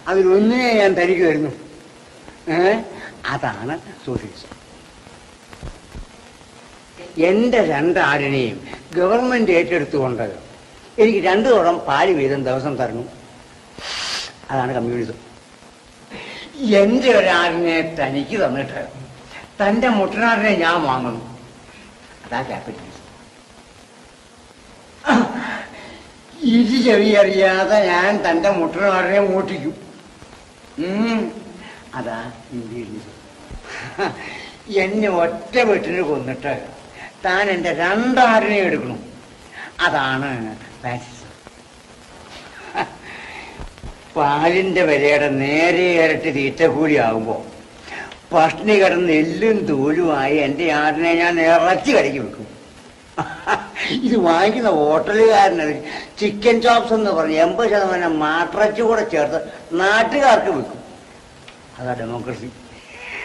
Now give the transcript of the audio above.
അതിലൊന്നിനെ ഞാൻ തനിക്ക് വരുന്നു. അതാണ് സോഷ്യലിസം. എൻ്റെ രണ്ടാടിനെയും ഗവൺമെന്റ് ഏറ്റെടുത്തുകൊണ്ട് എനിക്ക് 2 കുടം പാല് വീതം ദിവസം തരണം. അതാണ് കമ്മ്യൂണിസം. എൻ്റെ ഒരാടിനെ തനിക്ക് തന്നിട്ട് തൻ്റെ മുട്ടനാടിനെ ഞാൻ വാങ്ങുന്നു. അതാ ക്യാപിറ്റലിസം. ഇരു ചെവി അറിയാതെ ഞാൻ തൻ്റെ മുട്ടനാടിനെ മോട്ടിക്കും. അതാ ഇംപീരിയലിസം. എന്നെ ഒറ്റ വെട്ടിന് കൊന്നിട്ട് താൻ എൻ്റെ 2 ആടിനെ എടുക്കണം. അതാണ് ഫാസിസം. പാലിൻ്റെ വിലയുടെ നേരെ ഇരട്ടി തീറ്റക്കൂലി ആകുമ്പോൾ പഷ്ണി കിടന്ന് എല്ലും തോലുമായി എൻ്റെ ആടിനെ ഞാൻ ഇറച്ചി കടിക്ക് വെക്കും. ഇത് വാങ്ങിക്കുന്ന ഹോട്ടലുകാരന് ചിക്കൻ ചോപ്സ് എന്ന് പറഞ്ഞ് 80% മാട്ടിറച്ചി കൂടെ ചേർത്ത് നാട്ടുകാർക്ക് വെക്കും. അതാ ഡെമോക്രസി.